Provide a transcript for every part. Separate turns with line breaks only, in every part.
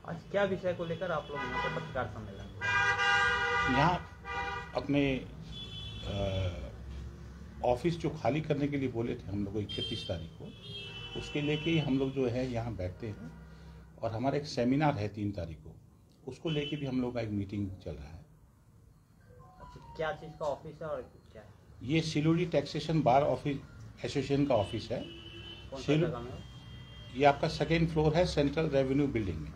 आज क्या विषय को लेकर आप लोग यहाँ पे पत्रकार सम्मेलन?
यहाँ अपने ऑफिस जो खाली करने के लिए बोले थे हम लोग 31 तारीख को, उसके लेके ही हम लोग जो है यहाँ बैठते हैं। और हमारा एक सेमिनार है 3 तारीख को, उसको लेके भी हम लोग का एक मीटिंग चल रहा है।
क्या चीज़ का ऑफिस है और क्या है?
ये सिलोड़ी टैक्सेशन बार ऑफिस एसोसिएशन का ऑफिस है।
कौन सा जगह में?
ये आपका 2nd फ्लोर है सेंट्रल रेवेन्यू बिल्डिंग में।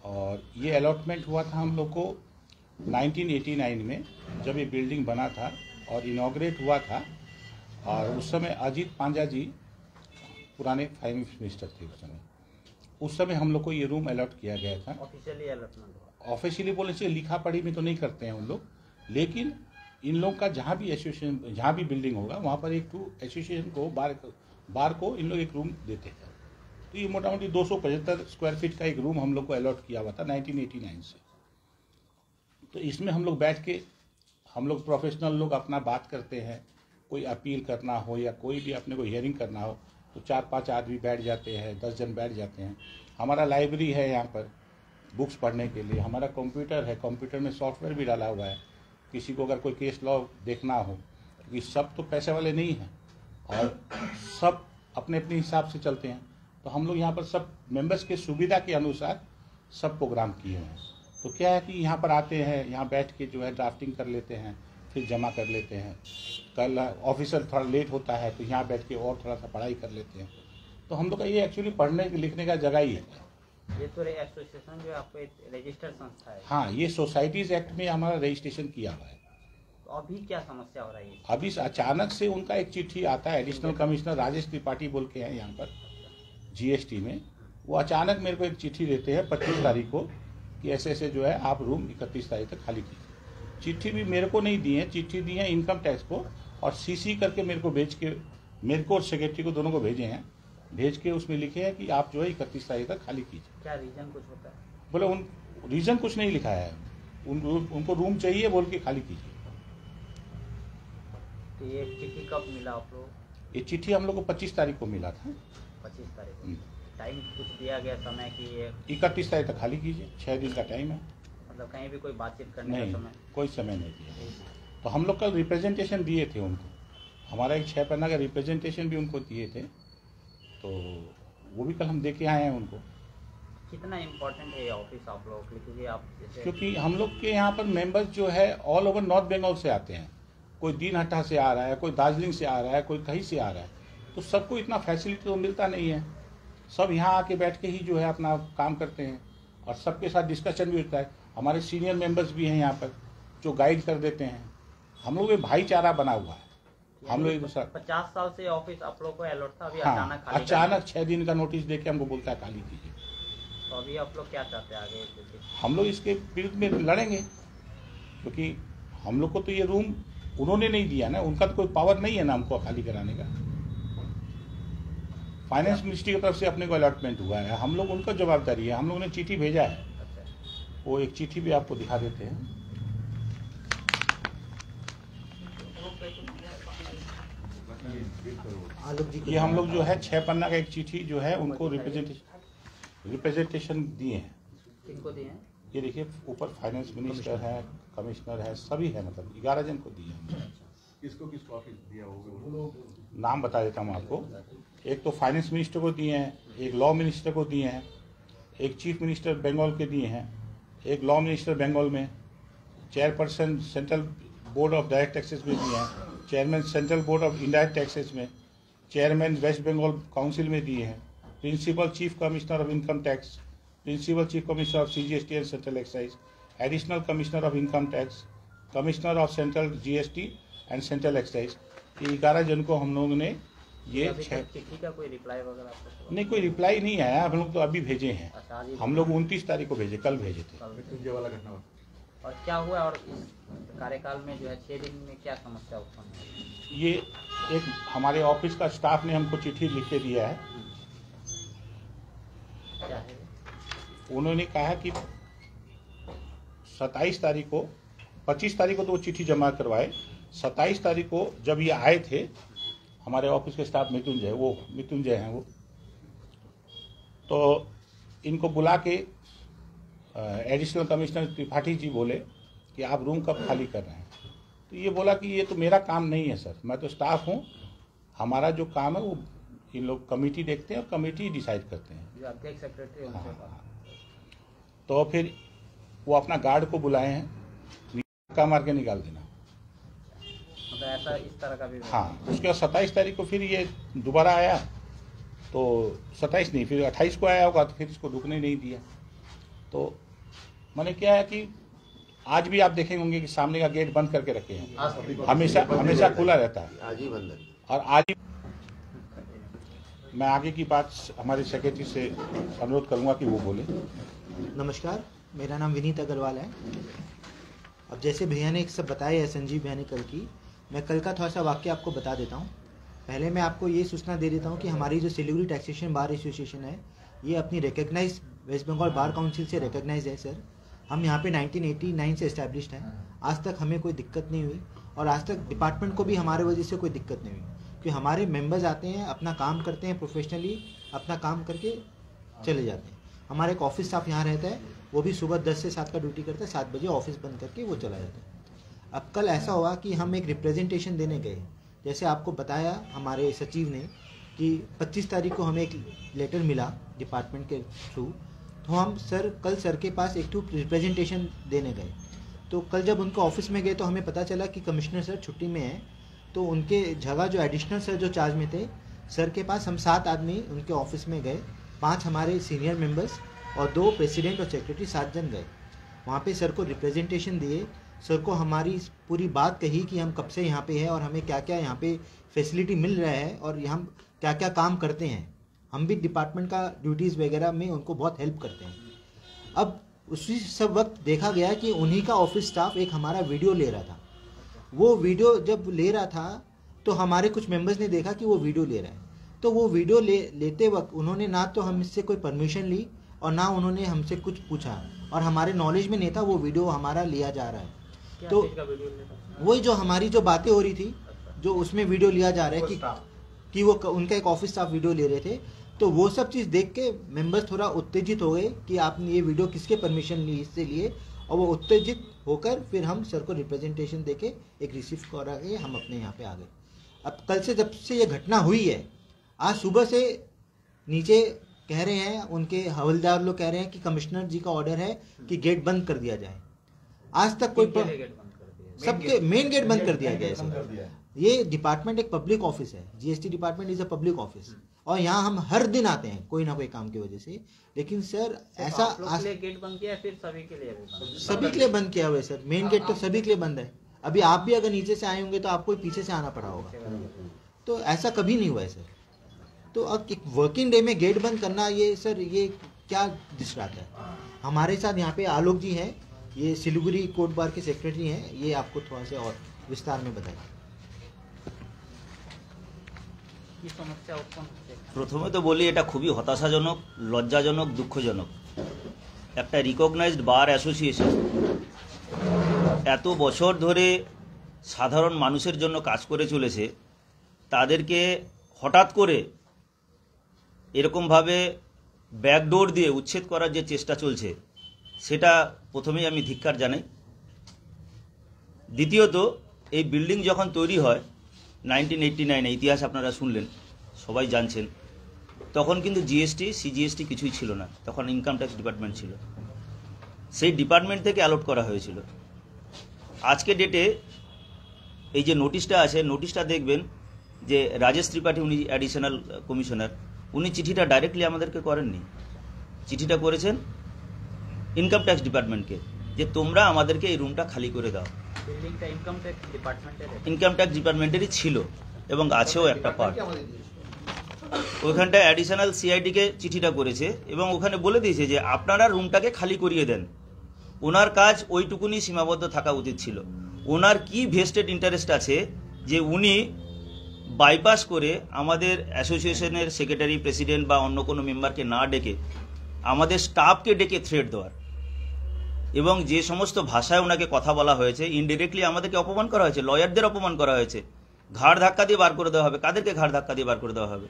और ये अलॉटमेंट हुआ था हम लोग को 1989 में, जब ये बिल्डिंग बना था और इनॉग्रेट हुआ था। और उस समय अजीत पांजा जी पुराने फाइनेंस मिनिस्टर थे उस समय हम लोग को ये रूम अलॉट किया गया था।
ऑफिशियली अलॉटमेंट हुआ?
ऑफिशियली बोलने से लिखा पढ़ी में तो नहीं करते हैं उन लोग, लेकिन इन लोग का जहाँ भी एसोसिएशन, जहाँ भी बिल्डिंग होगा वहाँ पर एक एसोसिएशन को बार को इन लोग एक रूम देते हैं। तो ये मोटा मोटी 275 स्क्वायर फीट का एक रूम हम लोग को अलॉट किया हुआ था 1989 से। तो इसमें हम लोग बैठ के हम लोग प्रोफेशनल लोग अपना बात करते हैं। कोई अपील करना हो या कोई भी अपने को हियरिंग करना हो तो 4-5 आदमी बैठ जाते हैं, 10 जन बैठ जाते हैं। हमारा लाइब्रेरी है यहाँ पर बुक्स पढ़ने के लिए, हमारा कंप्यूटर है, कंप्यूटर में सॉफ्टवेयर भी डाला हुआ है। किसी को अगर कोई केस लॉ देखना हो, क्योंकि सब तो पैसे वाले नहीं हैं और सब अपने अपने हिसाब से चलते हैं, तो हम लोग यहाँ पर सब मेंबर्स के सुविधा के अनुसार सब प्रोग्राम किए हैं। तो क्या है कि यहाँ पर आते हैं, यहाँ बैठ के जो है ड्राफ्टिंग कर लेते हैं, फिर जमा कर लेते हैं। कल ऑफिसर थोड़ा लेट होता है तो यहाँ बैठ के और थोड़ा सा पढ़ाई कर लेते हैं। तो हम लोग का ये एक्चुअली पढ़ने लिखने का जगह ही है।
ये तो एसोसिएशन जो आपको रजिस्टर्ड संस्था है?
हाँ, ये सोसाइटीज एक्ट में हमारा रजिस्ट्रेशन किया हुआ है।
तो अभी क्या समस्या हो रही है?
अभी अचानक से उनका एक चिट्ठी आता है, एडिशनल कमिश्नर राजेश त्रिपाठी बोल के हैं यहाँ पर जीएसटी में। वो अचानक मेरे को एक चिट्ठी देते हैं 25 तारीख को कि ऐसे ऐसे जो है आप रूम 31 तारीख तक खाली कीजिए। चिट्ठी भी मेरे को नहीं दी है, चिट्ठी दी है इनकम टैक्स को, और सीसी करके मेरे को भेज के, मेरे को और सेक्रेटरी को दोनों को भेजे हैं। भेज के उसमें लिखे हैं कि आप जो है 31 तारीख तक खाली कीजिए।
क्या रीजन कुछ होता है?
बोले उन रीजन कुछ नहीं लिखा है, उनको रूम चाहिए बोल के खाली कीजिए।
तो ये चिट्ठी कब मिला आप लोग?
ये चिट्ठी हम लोग को 25 तारीख को मिला था।
25 तारीख को टाइम कुछ दिया गया समय कि ये
31 तारीख तक खाली कीजिए, 6 दिन का टाइम है।
मतलब कहीं भी कोई बातचीत करने
नहीं,
का समय?
कोई समय नहीं दिया। तो हम लोग कल रिप्रेजेंटेशन दिए थे उनको, हमारा एक 6 पन्ना का रिप्रेजेंटेशन भी उनको दिए थे, तो वो भी कल हम दे के आए हैं उनको।
कितना इम्पोर्टेंट है ये ऑफिस आप लोगों के लिए? क्योंकि आप
क्योंकि हम लोग के यहाँ पर मेंबर्स जो है ऑल ओवर नॉर्थ बंगाल से आते हैं। कोई दीनहट्टा से आ रहा है, कोई दार्जिलिंग से आ रहा है, कोई कहीं से आ रहा है, तो सबको इतना फैसिलिटी तो मिलता नहीं है। सब यहाँ आके बैठ के ही जो है अपना काम करते हैं और सबके साथ डिस्कशन भी होता है। हमारे सीनियर मेंबर्स भी हैं यहाँ पर जो गाइड कर देते हैं। हम लोग में भाईचारा बना हुआ है। हम लोग
50 साल से ऑफिस आप लोग को अलॉट था, अभी
हाँ, अचानक 6 दिन का नोटिस देके हमको बोलता है खाली कीजिए।
तो अभी आप लोग क्या चाहते हैं आगे?
हम लोग इसके विरुद्ध में लड़ेंगे, क्योंकि हम लोग को तो ये रूम उन्होंने नहीं दिया ना, उनका तो कोई पावर नहीं है ना हमको खाली कराने का। फाइनेंस मिनिस्ट्री की तरफ से अपने को अलॉटमेंट हुआ है, हम लोग उनका जवाबदारी है। हम लोगों ने चिट्ठी भेजा है, वो एक चिट्ठी भी आपको दिखा देते हैं। ये हम लोग जो है 6 पन्ना का एक चिट्ठी जो है उनको रिप्रेजेंटेशन दिए हैं।
किनको दिए हैं?
ये देखिए ऊपर फाइनेंस मिनिस्टर है, कमिश्नर है, सभी है, मतलब 11 जन को दिए हैं।
किसको किसको ऑफिस दिया होगा?
नाम बता देता हूँ आपको। एक तो फाइनेंस मिनिस्टर को दिए हैं, एक लॉ मिनिस्टर को दिए हैं, एक चीफ मिनिस्टर बंगाल के दिए हैं, एक लॉ मिनिस्टर बंगाल में, chairperson central board of direct taxes में दिए हैं, chairman central board of indirect taxes में, चेयरमैन वेस्ट बंगाल काउंसिल में दिए हैं, principal chief commissioner of income tax, principal chief commissioner of CGST and central excise, additional commissioner of income tax, commissioner of central GST and central excise. ये 11 जन को हम लोगों ने ये
चिट्ठी का कोई रिप्लाई वगैरह आपको?
नहीं, कोई रिप्लाई नहीं आया। हम लोग तो अभी भेजे हैं।
अच्छा,
हम लोग 29 तारीख को भेजे, कल भेजे थे।
वाला घटना
और क्या हुआ? और इस कार्यकाल में जो है 6 दिन में क्या समस्या उत्पन्न हुई?
ये एक हमारे ऑफिस का स्टाफ ने हमको चिट्ठी लिख के दिया है।
क्या है?
उन्होंने कहा कि 27 तारीख को, 25 तारीख को तो वो चिट्ठी जमा करवाए, 27 तारीख को जब ये आए थे हमारे ऑफिस के स्टाफ, मृत्युंजय हैं वो, तो इनको बुला के एडिशनल कमिश्नर त्रिपाठी जी बोले कि आप रूम कब खाली कर रहे हैं, तो ये बोला कि ये तो मेरा काम नहीं है सर, मैं तो स्टाफ हूँ, हमारा जो काम है वो इन लोग कमेटी देखते हैं और कमेटी डिसाइड करते हैं।
जो अध्यक्ष सेक्रेटरी उनसे बात।
हाँ। तो फिर वो अपना गार्ड को बुलाए हैं, धक्का मार के निकाल देना।
मतलब ऐसा इस तरह का भी।
हाँ, उसके बाद 27 तारीख को फिर ये दोबारा आया, तो 27 नहीं फिर 28 को आया होगा, तो फिर इसको रुकने नहीं दिया। तो मैंने क्या है कि आज भी आप देखेंगे होंगे कि सामने का गेट बंद करके रखे हैं, हमेशा खुला रहता है।
आज ही बंद है।
और आज ही मैं आगे की बात हमारे सेक्रेटरी से अनुरोध करूंगा कि वो बोले।
नमस्कार, मेरा नाम विनीत अग्रवाल है। अब जैसे भैया ने एक सब बताया है, संजीव भैया ने कल की, मैं कल का थोड़ा सा वाक्य आपको बता देता हूँ। पहले मैं आपको ये सूचना दे देता हूँ कि हमारी जो सिलीगुड़ी टैक्सेशन बार एसोसिएशन है, ये अपनी recognise West Bengal bar council से रिकग्नाइज है सर। हम यहाँ पे 1989 से इस्टेब्लिश्ड हैं। आज तक हमें कोई दिक्कत नहीं हुई और आज तक डिपार्टमेंट को भी हमारे वजह से कोई दिक्कत नहीं हुई, क्योंकि हमारे मेंबर्स आते हैं, अपना काम करते हैं, प्रोफेशनली अपना काम करके चले जाते हैं। हमारा एक ऑफिस स्टाफ यहाँ रहता है, वो भी सुबह 10 से 7 का ड्यूटी करता है, 7 बजे ऑफिस बंद करके वो चला जाता है। अब कल ऐसा हुआ कि हम एक रिप्रेजेंटेशन देने गए, जैसे आपको बताया हमारे सचिव ने कि 25 तारीख को हमें एक लेटर मिला डिपार्टमेंट के थ्रू, तो हम सर कल सर के पास एक रिप्रेजेंटेशन देने गए। तो कल जब उनके ऑफिस में गए तो हमें पता चला कि कमिश्नर सर छुट्टी में हैं, तो उनके जगह जो एडिशनल सर जो चार्ज में थे, सर के पास हम 7 आदमी उनके ऑफिस में गए, 5 हमारे सीनियर मेंबर्स और 2 प्रेसिडेंट और सेक्रेटरी, 7 जन गए। वहाँ पे सर को रिप्रेजेंटेशन दिए, सर को हमारी पूरी बात कही कि हम कब से यहाँ पे हैं और हमें क्या क्या यहाँ पे फैसिलिटी मिल रहा है और हम क्या क्या काम करते हैं। हम भी डिपार्टमेंट का ड्यूटीज़ वगैरह में उनको बहुत हेल्प करते हैं। अब उसी सब वक्त देखा गया कि उन्हीं का ऑफिस स्टाफ एक हमारा वीडियो ले रहा था। वो वीडियो जब ले रहा था तो हमारे कुछ मेंबर्स ने देखा कि वो वीडियो ले रहा है, तो वो वीडियो लेते वक्त उन्होंने ना तो हमसे कोई परमिशन ली और ना उन्होंने हमसे कुछ पूछा, और हमारे नॉलेज में नहीं था वो वीडियो हमारा लिया जा रहा है। तो वही जो हमारी जो बातें हो रही थी, जो उसमें वीडियो लिया जा रहा है कि वो उनका एक ऑफिस स्टाफ वीडियो ले रहे थे, तो वो सब चीज़ देख के मेंबर्स थोड़ा उत्तेजित हो गए कि आपने ये वीडियो किसके परमिशन ली इससे लिए, और वो उत्तेजित होकर फिर हम सर को रिप्रेजेंटेशन देके एक रिसीव करा के हम अपने यहाँ पे आ गए। अब कल से जब से ये घटना हुई है, आज सुबह से नीचे कह रहे हैं, उनके हवलदार लोग कह रहे हैं कि कमिश्नर जी का ऑर्डर है कि गेट बंद कर दिया जाए। आज तक कोई सबके मेन गेट बंद कर दिया गया है सर। ये डिपार्टमेंट एक पब्लिक ऑफिस है, GST department is a public office, और यहाँ हम हर दिन आते हैं कोई ना कोई काम की वजह से। लेकिन सर ऐसा
आज गेट बंद किया, फिर सभी के लिए भी
सभी के लिए बंद किया हुआ है सर। मेन गेट तो सभी के लिए बंद है। अभी आप भी अगर नीचे से आए होंगे तो आपको पीछे से आना पड़ा होगा, तो ऐसा कभी नहीं हुआ है सर। तो अब एक वर्किंग डे में गेट बंद करना, ये सर ये क्या दिशाता है। हमारे साथ यहाँ पे आलोक जी हैं, ये सिलीगुड़ी कोर्ट बार के सेक्रेटरी हैं, ये आपको थोड़ा सा और विस्तार में बताएं।
প্রথমে তো বলি এটা খুবই হতাশাজনক, লজ্জাজনক, দুঃখজনক। একটা রিকগনাইজড বার অ্যাসোসিয়েশন এত বছর ধরে সাধারণ মানুষের জন্য কাজ করে চলেছে, তাদেরকে হঠাৎ করে এরকমভাবে ব্যাকডোর দিয়ে উচ্ছেদ করার যে চেষ্টা চলছে, সেটা প্রথমেই আমি ধিক্কার জানাই। দ্বিতীয়ত, এই বিল্ডিং যখন তৈরি হয় 1989, ইতিহাস আপনারা শুনলেন, সবাই জানছেন, তখন কিন্তু জিএসটি সিজিএসটি কিছুই ছিল না, তখন ইনকাম ট্যাক্স ডিপার্টমেন্ট ছিল। সেই ডিপার্টমেন্ট থেকে অ্যালট করা হয়েছিল। আজকে ডেটে এই যে নোটিশটা আছে, নোটিশটা দেখবেন যে রাজেশ ত্রিপাঠী, উনি অ্যাডিশনাল কমিশনার, উনি চিঠিটা ডাইরেক্টলি আমাদেরকে করেননি, চিঠিটা করেছেন ইনকাম ট্যাক্স ডিপার্টমেন্টকে যে তোমরা আমাদেরকে এই রুমটা খালি করে দাও। ইনকাম ট্যাক্স ডিপার্টমেন্টেরই ছিল এবং আছেও একটা পার্ট। ওইখানটা অ্যাডিশনাল সিআইডিকে চিঠিটা করেছে এবং ওখানে বলে দিয়েছে যে আপনারা রুমটাকে খালি করিয়ে দেন। ওনার কাজ ওইটুকুনি সীমাবদ্ধ থাকা উচিত ছিল। ওনার কি ভেস্টেড ইন্টারেস্ট আছে যে উনি বাইপাস করে আমাদের অ্যাসোসিয়েশনের সেক্রেটারি, প্রেসিডেন্ট বা অন্য কোনো মেম্বারকে না ডেকে আমাদের স্টাফকে ডেকে থ্রেট দেওয়ার, এবং যে সমস্ত ভাষায় ওনাকে কথা বলা হয়েছে, ইনডিরেক্টলি আমাদেরকে অপমান করা হয়েছে, লয়ারদের অপমান করা হয়েছে, ঘাড় ধাক্কা দিয়ে বার করে দেওয়া হবে। কাদেরকে ঘাড় ধাক্কা দিয়ে বার করে দেওয়া হবে?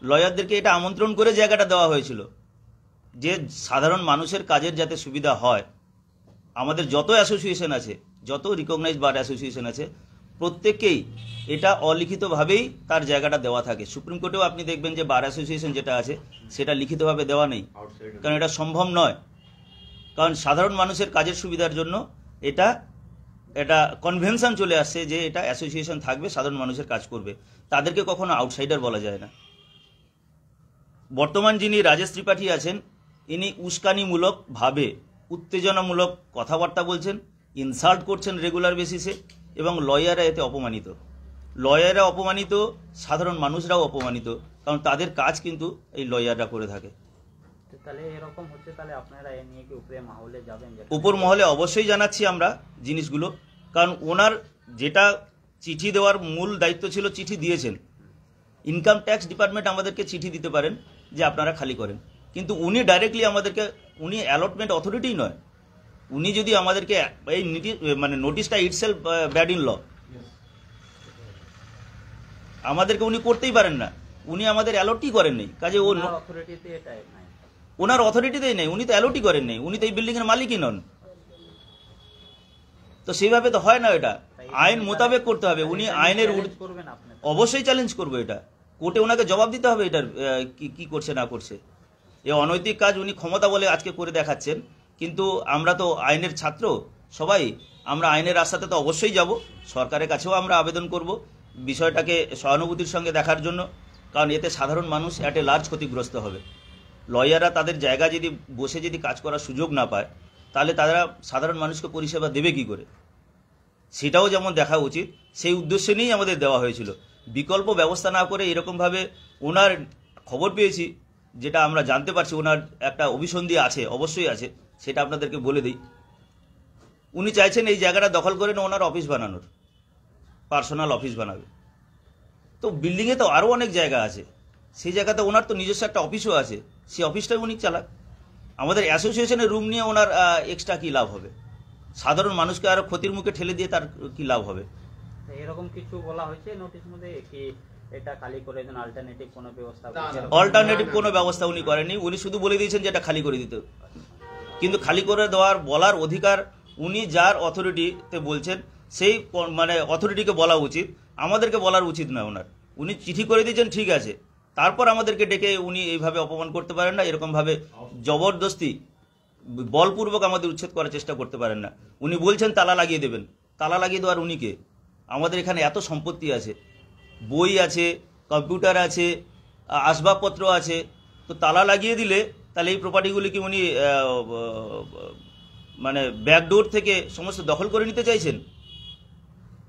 লয়ারদেরকে এটা আমন্ত্রণ করে জায়গাটা দেওয়া হয়েছিল যে সাধারণ মানুষের কাজের যাতে সুবিধা হয়, আমাদের যত অ্যাসোসিয়েশন আছে, যত রিকগনাইজ বার অ্যাসোসিয়েশন আছে, প্রত্যেককেই এটা অলিখিতভাবেই তার জায়গাটা দেওয়া থাকে। সুপ্রিম কোর্টেও আপনি দেখবেন যে বার অ্যাসোসিয়েশন যেটা আছে সেটা লিখিতভাবে দেওয়া নেই, কারণ এটা সম্ভব নয়। কারণ সাধারণ মানুষের কাজের সুবিধার জন্য এটা কনভেনশন চলে আসছে যে এটা অ্যাসোসিয়েশন থাকবে, সাধারণ মানুষের কাজ করবে, তাদেরকে কখনো আউটসাইডার বলা যায় না। বর্তমান যিনি রাজেশ ত্রিপাঠী আছেন, ইনি উস্কানিমূলকভাবে উত্তেজনামূলক কথাবার্তা বলছেন, ইনসাল্ট করছেন রেগুলার বেসিসে, এবং লয়াররা এতে অপমানিত। লয়াররা অপমানিত, সাধারণ মানুষরাও অপমানিত, কারণ তাদের কাজ কিন্তু এই লয়াররা করে থাকে।
তাহলে এরকম হচ্ছে, তাহলে আপনারা এ নিয়ে কি উপরে মহলে যাবেন?
উপর মহলে অবশ্যই জানাচ্ছি আমরা জিনিসগুলো, কারণ ওনার যেটা চিঠি দেওয়ার মূল দায়িত্ব ছিল, চিঠি দিয়েছেন। ইনকাম ট্যাক্স ডিপার্টমেন্ট আমাদেরকে চিঠি দিতে পারেন যে আপনারা খালি করেন, কিন্তু উনি ডাইরেক্টলি আমাদেরকে, উনি অ্যালটমেন্ট অথরিটিই নয়। উনি যদি আমাদেরকে এই নোটিশটা ইটসেলফ ব্যাড ইন ল, আমাদেরকে উনি করতেই পারেন না। উনি আমাদের অ্যালটই করেন নেই, কাজে
অথরিটিতে এটা নাই,
ওনার অথরিটিতেই নেই, উনি তো অ্যালটই করেন নেই, উনি তো এই বিল্ডিং এর মালিকই নন। তো সেইভাবে তো হয় না, এটা আইন মোতাবেক করতে হবে। উনি আইনের
করবেন আপনি?
অবশ্যই চ্যালেঞ্জ করবো, এটা কোর্টে ওনাকে জবাব দিতে হবে এটার কি করছে না করছে। এই অনৈতিক কাজ উনি ক্ষমতা বলে আজকে করে দেখাচ্ছেন, কিন্তু আমরা তো আইনের ছাত্র সবাই, আমরা আইনের রাস্তাতে তো অবশ্যই যাব। সরকারের কাছেও আমরা আবেদন করব বিষয়টাকে সহানুভূতির সঙ্গে দেখার জন্য, কারণ এতে সাধারণ মানুষ একটা লার্জ ক্ষতিগ্রস্ত হবে। লয়াররা তাদের জায়গা যদি বসে যদি কাজ করার সুযোগ না পায়, তাহলে তারা সাধারণ মানুষকে পরিষেবা দেবে কি করে, সেটাও যেমন দেখা উচিত। সেই উদ্দেশ্য নিয়েই আমাদের দেওয়া হয়েছিল। বিকল্প ব্যবস্থা না করে এরকমভাবে, ওনার খবর পেয়েছি, যেটা আমরা জানতে পারছি ওনার একটা অভিসন্ধি আছে, অবশ্যই আছে, সেটা আপনাদেরকে বলে দিই। উনি চাইছেন এই জায়গাটা দখল করে না ওনার অফিস বানানোর, পার্সোনাল অফিস বানাবে। তো বিল্ডিংয়ে তো আরও অনেক জায়গা আছে, সেই জায়গাতে ওনার তো নিজস্ব একটা অফিসও আছে, সেই অফিসটাই উনি চালাক। আমাদের অ্যাসোসিয়েশনের রুম নিয়ে ওনার এক্সট্রা কী লাভ হবে? সাধারণ মানুষকে আরও ক্ষতির মুখে ঠেলে দিয়ে তার কি লাভ হবে?
এরকম কিছু বলা হয়েছে নোটিশ মধ্যে কি এটা খালি করে দেন, অল্টারনেটিভ কোনো ব্যবস্থা?
অল্টারনেটিভ কোনো ব্যবস্থা উনি করেননি, উনি শুধু বলে দিয়েছেন যে এটা খালি করে দিতে। কিন্তু খালি করে দেওয়ার বলার অধিকার উনি যার অথরিটিতে বলছেন, সেই অথরিটিকে বলা উচিত, আমাদেরকে বলার উচিত না ওনার। উনি চিঠি করে দিয়েছেন, ঠিক আছে, তারপর আমাদেরকে ডেকে উনি এইভাবে অপমান করতে পারেন না, এরকমভাবে জবরদস্তি বলপূর্বক আমাদের উচ্ছেদ করার চেষ্টা করতে পারেন না। উনি বলছেন তালা লাগিয়ে দেবেন, তালা লাগিয়ে দেওয়ার উনি কে? আমাদের এখানে এত সম্পত্তি আছে, বই আছে, কম্পিউটার আছে, আসবাবপত্র আছে, তো তালা লাগিয়ে দিলে তাহলে এই প্রপার্টিগুলি কি উনি ব্যাকডোর থেকে সমস্ত দখল করে নিতে চাইছেন?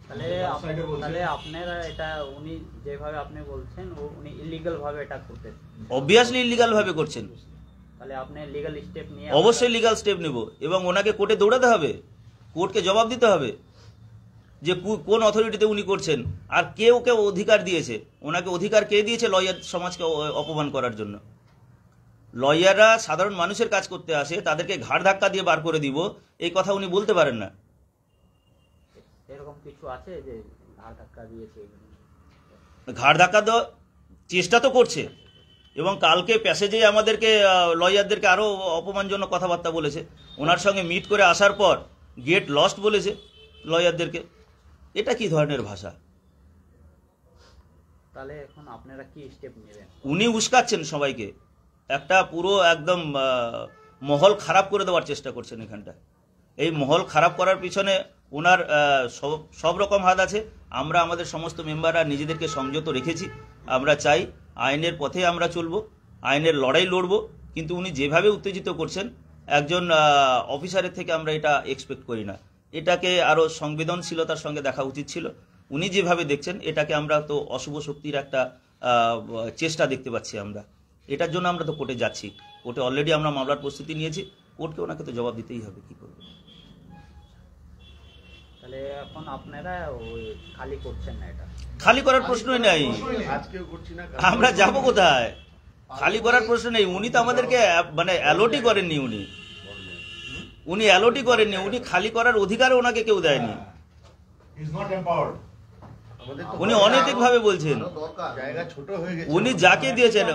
তাহলে আপনারা এটা, উনি যেভাবে আপনি বলছেন উনি ইলিগাল ভাবে এটা করতেছেন।
অবভিয়াসলি ইলিগাল ভাবে করছেন।
তাহলে আপনি লিগ্যাল স্টেপ নিয়ে?
অবশ্যই লিগ্যাল স্টেপ নেব, এবং ওনাকে কোর্টে দৌড়াতে হবে, কোর্টকে জবাব দিতে হবে যে কোন অথরিটিতে উনি করছেন, আর কে ওকে অধিকার দিয়েছে, ওনাকে অধিকার কে দিয়েছে লয়ার সমাজকে অপমান করার জন্য। লয়াররা সাধারণ মানুষের কাজ করতে আসে, তাদেরকে ঘাড় ধাক্কা দিয়ে বার করে দিব, এই কথা উনি বলতে পারেন না।
এরকম কিছু আছে যে ঘাড় ধাক্কা দিয়েছে?
ঘাড় ধাক্কা দেওয়ার চেষ্টা তো করছে, এবং কালকে প্যাসেজে আমাদেরকে লয়ারদেরকে আরও অপমানজনক কথাবার্তা বলেছে। ওনার সঙ্গে মিট করে আসার পর গেট লস্ট বলেছে লয়ারদেরকে। এটা কি ধরনের ভাষা?
তাহলে এখন আপনারা কি স্টেপ নেবেন?
উনি উস্কাচ্ছেন সবাইকে, একটা পুরো একদম মহল খারাপ করে দেওয়ার চেষ্টা করছেন এখানটা। এই মহল খারাপ করার পিছনে ওনার সব রকম হাত আছে। আমরা আমাদের সমস্ত মেম্বাররা নিজেদেরকে সংযত রেখেছি। আমরা চাই আইনের পথে আমরা চলবো, আইনের লড়াই লড়বো, কিন্তু উনি যেভাবে উত্তেজিত করছেন একজন অফিসারের থেকে আমরা এটা এক্সপেক্ট করি না। এটাকে আরও সংবেদনশীলতার সঙ্গে দেখা উচিত ছিল। উনি যেভাবে দেখছেন এটাকে আমরা তো অশুভ শক্তির একটা চেষ্টা দেখতে পাচ্ছি আমরা। এটার জন্য আমরা তো কোর্টে যাচ্ছি, কোর্টে অলরেডি আমরা মামলার প্রস্তুতি নিয়েছি, কোর্টকে ওনাকে তো জবাব দিতেই হবে, কি করবে।
তাহলে এখন আপনারা ওই খালি করছেন না? এটা
খালি করার প্রশ্নই নাই, আমরা যাব কোথায়? খালি করার প্রশ্ন নেই। উনি তো আমাদেরকে অ্যালটই করেননি, উনি অ্যালটই করেননি, উনি খালি করার অধিকার ওনাকে কেউ দেয়নি। উনি অনৈতিকভাবে বলছেন।
জায়গা ছোট হয়ে গেছে।
উনি যাকে দিয়েছেন,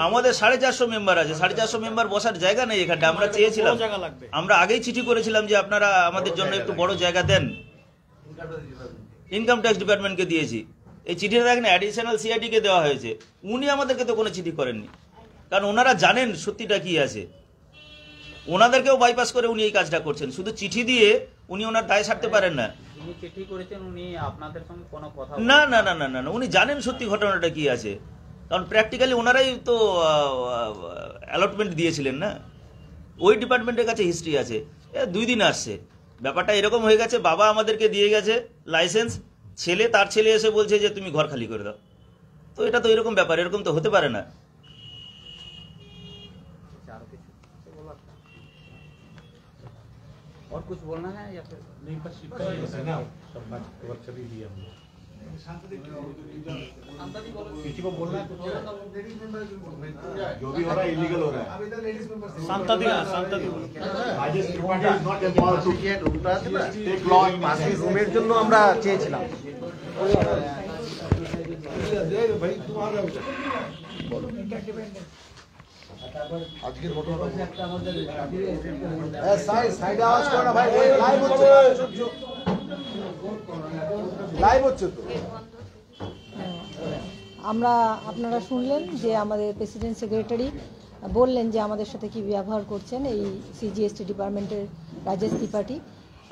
আমাদের 450 মেম্বার আছে, 450 মেম্বার বসার জায়গা নেই এখানটা। আমরা চেয়েছিলাম, আমরা আগেই চিঠি করেছিলাম যে আপনারা আমাদের জন্য একটু বড় জায়গা দেন, ইনকাম ট্যাক্স ডিপার্টমেন্টকে দিয়েছি। এই চিঠিটা দেখেন অ্যাডিশনাল সিআইডি কে দেওয়া হয়েছে, উনি আমাদেরকে তো কোনো চিঠি করেননি, কারণ ওনারা জানেন সত্যিটা কি আছে। ওনাদেরকেও বাইপাস করে উনি এই কাজটা করছেন, শুধু চিঠি দিয়ে উনি ওনার দায় সারতে পারেন না।
উনি চিঠি করেছেন, উনি আপনাদের সঙ্গে কোনো কথা
না না না না না না, উনি জানেন সত্যি ঘটনাটা কি আছে, কারণ প্র্যাকটিক্যালি ওনারাই তো অ্যালটমেন্ট দিয়েছিলেন না, ওই ডিপার্টমেন্টের কাছে হিস্ট্রি আছে। 2 দিন আসছে, ব্যাপারটা এরকম হয়ে গেছে, বাবা আমাদেরকে দিয়ে গেছে লাইসেন্স, ছেলে তার ছেলে এসে বলছে যে তুমি ঘর খালি করে দাও। তো এটা তো এরকম ব্যাপার, এরকম তো হতে পারে না।
और कुछ बोलना है या फिर
नहीं, बस इतना ही है ना, सब बात कवर कर ही दिया हमने। किसी को बोलना है कुछ?
जो भी हो रहा है इलीगल हो रहा है।
शांता दी
Rajesh Tripathi is not empowered to take law in his hands.
রুমের জন্য আমরা চেয়েছিলাম।
আজকের ঘটনাটা সাইডে আওয়াজ করো না ভাই, লাইভ হচ্ছে, লাইভ হচ্ছে তো।
আমরা আপনারা শুনলেন যে আমাদের প্রেসিডেন্ট সেক্রেটারি বললেন যে আমাদের সাথে কি ব্যবহার করছেন এই সিজিএসটি ডিপার্টমেন্টের রাজেশ ত্রিপাঠী।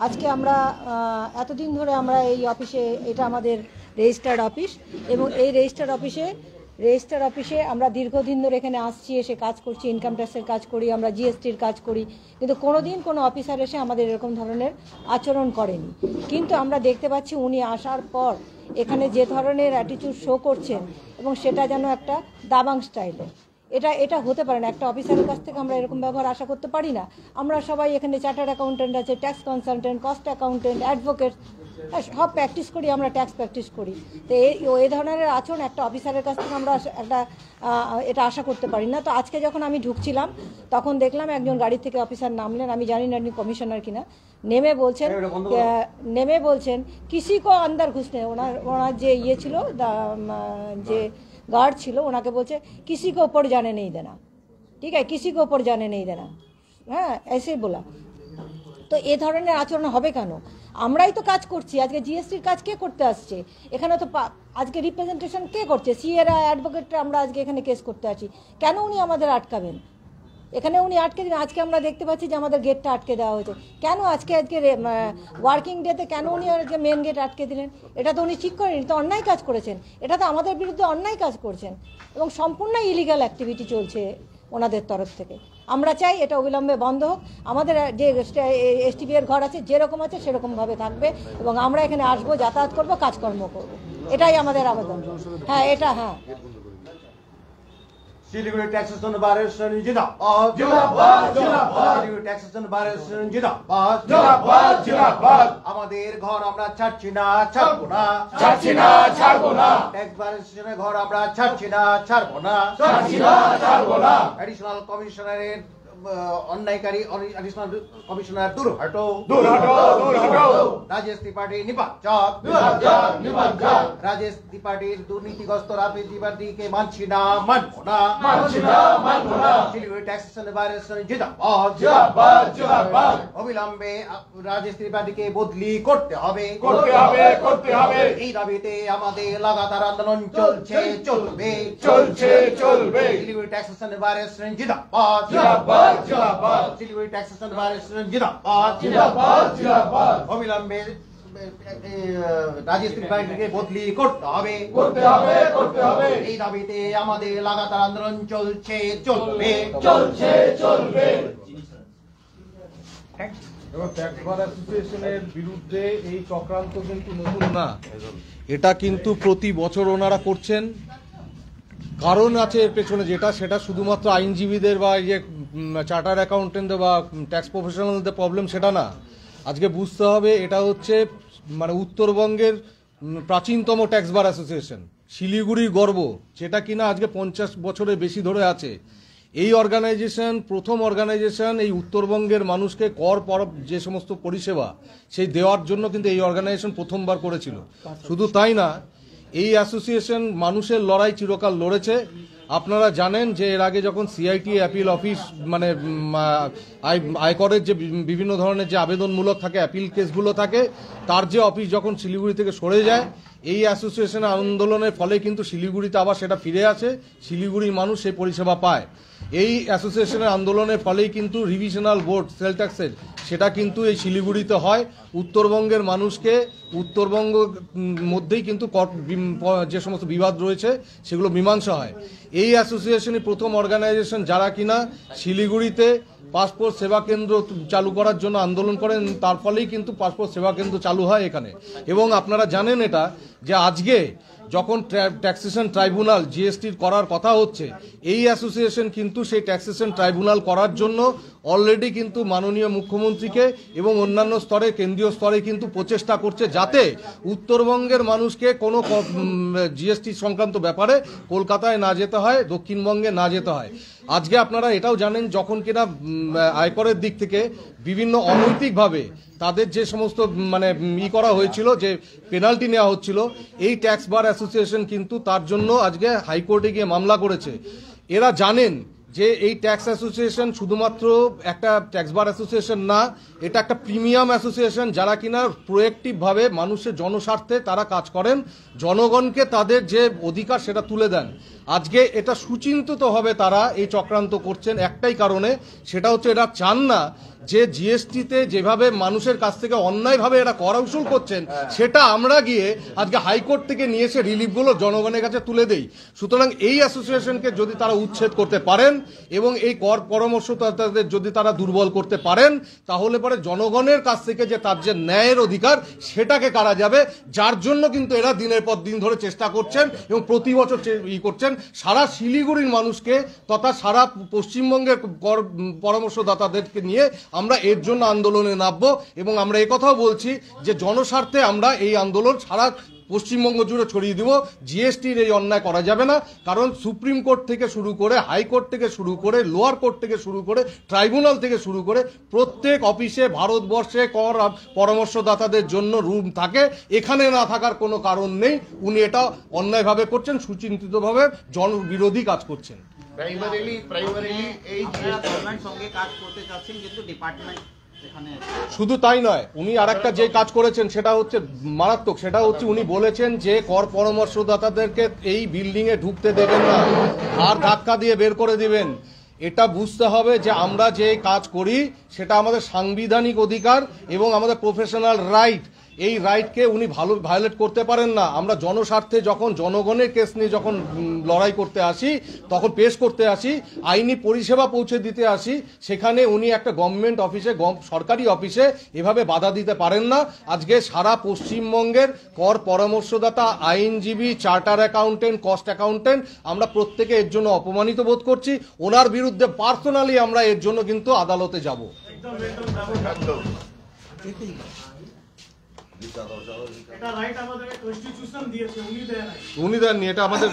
আজকে আমরা এতদিন ধরে আমরা এই অফিসে, এটা আমাদের রেজিস্টার্ড অফিস, এবং এই রেজিস্টার অফিসে আমরা দীর্ঘদিন ধরে এখানে আসছি, এসে কাজ করছি, ইনকাম ট্যাক্সের কাজ করি, আমরা জিএসটির কাজ করি, কিন্তু কোনোদিন কোনো অফিসার এসে আমাদের এরকম ধরনের আচরণ করেনি। কিন্তু আমরা দেখতে পাচ্ছি উনি আসার পর এখানে যে ধরনের অ্যাটিটিউড শো করছেন, এবং সেটা যেন একটা দাবাং স্টাইলে। এটা হতে পারে না, একটা অফিসারের কাছ থেকে আমরা এরকম ব্যবহার আশা করতে পারি না। আমরা সবাই এখানে চার্টার্ড অ্যাকাউন্টেন্ট আছে, tax consultant, cost accountant, advocate, সব প্র্যাকটিস করি, আমরা ট্যাক্স প্র্যাকটিস করি। তো এই ধরনের আচরণ একটা অফিসারের কাছ থেকে আমরা এটা আশা করতে পারি না। তো আজকে যখন আমি ঢুকছিলাম তখন দেখলাম একজন গাড়ি থেকে অফিসার নামলেন, আমি জানি না আপনি কমিশনার কিনা, নেমে বলছেন কিসি কো আন্দার ঘুসনে, ওনার যে ছিল, যে গার্ড ছিল, ওনাকে বলছে কিসি কো ওপর জানে নেই দেনা, ঠিক আছে, কিসি কো ওপর জানে নেই দেনা, হ্যাঁ এসেই বলা। তো এ ধরনের আচরণ হবে কেন? আমরাই তো কাজ করছি, আজকে জিএসটির কাজ কে করতে আসছে এখানে? তো আজকে রিপ্রেজেন্টেশন কে করছে? সিএরা, অ্যাডভোকেটরা, আমরা আজকে এখানে কেস করতে আছি। কেন উনি আমাদের আটকাবেন? এখানে উনি আটকে দিন। আজকে আমরা দেখতে পাচ্ছি যে আমাদের গেটটা আটকে দেওয়া হয়েছে। কেন আজকে ওয়ার্কিং ডেতে কেন উনি আজকে মেন গেট আটকে দিলেন? এটা তো উনি ঠিক করেন, তো অন্যায় কাজ করেছেন, এটা তো আমাদের বিরুদ্ধে অন্যায় কাজ করছেন, এবং সম্পূর্ণ ইলিগাল অ্যাক্টিভিটি চলছে ওনাদের তরফ থেকে। আমরা চাই এটা অবিলম্বে বন্ধ হোক। আমাদের যে এসটিপি এর ঘর আছে যেরকম আছে সেরকমভাবে থাকবে, এবং আমরা এখানে আসবো, যাতায়াত করব, কাজকর্ম করব, এটাই আমাদের আবেদন। হ্যাঁ, এটা হ্যাঁ।
শিলিগুড়ি ট্যাক্সেশন বার অ্যাসোসিয়েশন জিন্দাবাদ, জিন্দাবাদ, জিন্দাবাদ। শিলিগুড়ি ট্যাক্সেশন বার অ্যাসোসিয়েশন জিন্দাবাদ, জিন্দাবাদ, জিন্দাবাদ। আমাদের ঘর আমরা ছাড়ছি না, ছাড়বো না, ছাড়ছি না, ছাড়বো না। ট্যাক্স বার অ্যাসোসিয়েশনের ঘর আমরা ছাড়ছি না, ছাড়বো না, ছাড়ছি না, ছাড়বো না। অ্যাডিশনাল কমিশনারের অন্যায়কারী অ্যাডিশনাল কমিশনার দূর হটো, দূর হটো, দূর হটো। রাজেশ ত্রিপাঠী নির্বাচক, নির্বাচক, নির্বাচক। রাজেশ ত্রিপাঠীর দুর্নীতিগ্রস্ত রাজেশ ত্রিপাঠীকে মানছি না, মানবো না, মানছি না, মানবো না। শিলিগুড়ি ট্যাক্সেশন বার অ্যাসোসিয়েশন জিন্দাবাদ, জিন্দাবাদ, জিন্দাবাদ। অবিলম্বে রাজেশ ত্রিপাঠীকে বদলি করতে হবে, করতে হবে, করতে হবে। এই দাবিতে আমাদের লাগাতার আন্দোলন চলছে, চলবে, চলছে, চলবে। শিলিগুড়ি ট্যাক্সেশন বার অ্যাসোসিয়েশন জিন্দাবাদ, জিন্দাবাদ, জিন্দাবাদ। শিলিগুড়ি ট্যাক্সেশন বার অ্যাসোসিয়েশন জিন্দাবাদ, জিন্দাবাদ, জিন্দাবাদ। অবিলম্বে রাজেশ ত্রিপাঠীকে বদলি করতে হবে, করতে হবে, করতে হবে। এই দাবিতে আমাদের লাগাতার আন্দোলন চলছে, চলবে, চলছে, চলবে।
এবং ট্যাক্স বার অ্যাসোসিয়েশনের বিরুদ্ধে এই চক্রান্ত কিন্তু নতুন না, এটা কিন্তু প্রতি বছর ওনারা করছেন। কারণ আছে এর পেছনে, সেটা শুধুমাত্র আইনজীবীদের বা যে চার্টার্ড অ্যাকাউন্টেন্টদের বা ট্যাক্স প্রফেশনালদের প্রবলেম সেটা না। আজকে বুঝতে হবে এটা হচ্ছে মানে উত্তরবঙ্গের প্রাচীনতম ট্যাক্স বার অ্যাসোসিয়েশন, শিলিগুড়ির গর্ব, যেটা কিনা আজকে 50 বছরের বেশি ধরে আছে। এই অর্গানাইজেশন প্রথম অর্গানাইজেশন এই উত্তরবঙ্গের মানুষকে কর যে সমস্ত পরিষেবা সেই দেওয়ার জন্য কিন্তু এই অর্গানাইজেশন প্রথমবার করেছিল। শুধু তাই না, এই অ্যাসোসিয়েশন মানুষের লড়াই চিরকাল লড়েছে। আপনারা জানেন যে এর আগে যখন সিআইটি অ্যাপিল অফিস মানে আয়করের যে বিভিন্ন ধরনের যে আবেদনমূলক থাকে অ্যাপিল কেসগুলো থাকে, তার যে অফিস যখন শিলিগুড়ি থেকে সরে যায়, এই অ্যাসোসিয়েশনের আন্দোলনের ফলে কিন্তু শিলিগুড়িতে আবার সেটা ফিরে আসে, শিলিগুড়ির মানুষ সেই পরিষেবা পায়। এই অ্যাসোসিয়েশনের আন্দোলনের ফলেই কিন্তু রিভিশনাল বোর্ড সেল ট্যাক্সের সেটা কিন্তু এই শিলিগুড়িতে হয়। উত্তরবঙ্গের মানুষকে উত্তরবঙ্গ মধ্যেই কিন্তু যে সমস্ত বিবাদ রয়েছে সেগুলো মীমাংসা হয়। এই অ্যাসোসিয়েশনই প্রথম অর্গানাইজেশন যারা কিনা শিলিগুড়িতে পাসপোর্ট সেবা কেন্দ্র চালু করার জন্য আন্দোলন করেন, তার ফলেই কিন্তু পাসপোর্ট সেবা কেন্দ্র চালু হয় এখানে। এবং আপনারা জানেন এটা যে আজকে যখন ট্যাক্সেশন ট্রাইব্যুনাল জিএসটির করার কথা হচ্ছে, এই অ্যাসোসিয়েশন কিন্তু সেই ট্যাক্সেশন ট্রাইব্যুনাল করার জন্য অলরেডি কিন্তু মাননীয় মুখ্যমন্ত্রীকে এবং অন্যান্য স্তরে কেন্দ্রীয় স্তরে কিন্তু প্রচেষ্টা করছে যাতে উত্তরবঙ্গের মানুষকে কোনো জিএসটি সংক্রান্ত ব্যাপারে কলকাতায় না যেতে হয়, দক্ষিণবঙ্গে না যেতে হয়। আজকে আপনারা এটাও জানেন যখন কিনা আয়করের দিক থেকে বিভিন্ন অনৈতিকভাবে তাদের যে সমস্ত মানে করা হয়েছিল, যে পেনাল্টি নেওয়া হচ্ছিল, এই ট্যাক্স বার অ্যাসোসিয়েশন কিন্তু তার জন্য আজকে হাইকোর্টে গিয়ে মামলা করেছে। এরা জানেন যে এই ট্যাক্স অ্যাসোসিয়েশন শুধুমাত্র একটা ট্যাক্স বার অ্যাসোসিয়েশন না, এটা একটা প্রিমিয়াম অ্যাসোসিয়েশন যারা কিনা প্রোয়েক্টিভভাবে মানুষের জনস্বার্থে তারা কাজ করেন, জনগণকে তাদের যে অধিকার সেটা তুলে দেন। আজকে এটা সুচিন্তিতভাবে তারা এই চক্রান্ত করছেন একটাই কারণে, সেটা হচ্ছে এরা চান না যে জিএসটিতে যেভাবে মানুষের কাছ থেকে অন্যায়ভাবে এরা কর উসুল করছেন সেটা আমরা গিয়ে আজকে হাইকোর্ট থেকে নিয়ে এসে রিলিফগুলো জনগণের কাছে তুলে দেই। সুতরাং এই অ্যাসোসিয়েশনকে যদি তারা উচ্ছেদ করতে পারেন এবং এই কর পরামর্শদাতাদের যদি তারা দুর্বল করতে পারেন, তাহলে পরে জনগণের কাছ থেকে যে তার যে ন্যায়ের অধিকার সেটাকে কারা যাবে, যার জন্য কিন্তু এরা দিনের পর দিন ধরে চেষ্টা করছেন এবং প্রতি বছর করছেন। সারা শিলিগুড়ির মানুষকে তথা সারা পশ্চিমবঙ্গের কর পরামর্শদাতাদেরকে নিয়ে আমরা এর জন্য আন্দোলনে নামবো এবং আমরা একথাও বলছি যে জনস্বার্থে আমরা এই আন্দোলন সারা পশ্চিমবঙ্গ জুড়ে ছড়িয়ে দিব। জিএসটির এই অন্যায় করা যাবে না, কারণ সুপ্রিম কোর্ট থেকে শুরু করে হাইকোর্ট থেকে শুরু করে লোয়ার কোর্ট থেকে শুরু করে ট্রাইব্যুনাল থেকে শুরু করে প্রত্যেক অফিসে ভারতবর্ষে কর পরামর্শদাতাদের জন্য রুম থাকে, এখানে না থাকার কোনো কারণ নেই। উনি এটা অন্যায়ভাবে করছেন, সুচিন্তিতভাবে জনবিরোধী কাজ করছেন।
প্রাইমারিলি এই
গভর্নমেন্ট সঙ্গে কাজ করতে চাচ্ছেন কিন্তু ডিপার্টমেন্ট এখানে।
শুধু তাই নয়, উনি আরেকটা যে কাজ করেছেন সেটা হচ্ছে মারাত্মক, সেটা হচ্ছে উনি বলেছেন যে কর পরামর্শদাতাদেরকে এই বিল্ডিং এ ঢুকতে দেবেন না, আর ধাক্কা দিয়ে বের করে দিবেন। এটা বুঝতে হবে যে আমরা যে কাজ করি সেটা আমাদের সাংবিধানিক অধিকার এবং আমাদের প্রফেশনাল রাইট। এই রাইটকে উনি ভায়োলেট করতে পারেন না। আমরা জনস্বার্থে যখন জনগণের কেস নিয়ে যখন লড়াই করতে আসি, তখন পেশ করতে আসি, আইনি পরিষেবা পৌঁছে দিতে আসি, সেখানে উনি একটা গভর্নমেন্ট অফিসে সরকারি অফিসে এভাবে বাধা দিতে পারেন না। আজকে সারা পশ্চিমবঙ্গের কর পরামর্শদাতা, আইনজীবী, চার্টার অ্যাকাউন্টেন্ট, কস্ট অ্যাকাউন্টেন্ট, আমরা প্রত্যেকে এর জন্য অপমানিত বোধ করছি। ওনার বিরুদ্ধে পার্সোনালি আমরা এর জন্য কিন্তু আদালতে যাব।
এটা রাইট আমাদের কনস্টিটিউশন দিয়েছে, উনি দেননি,
এটা আমাদের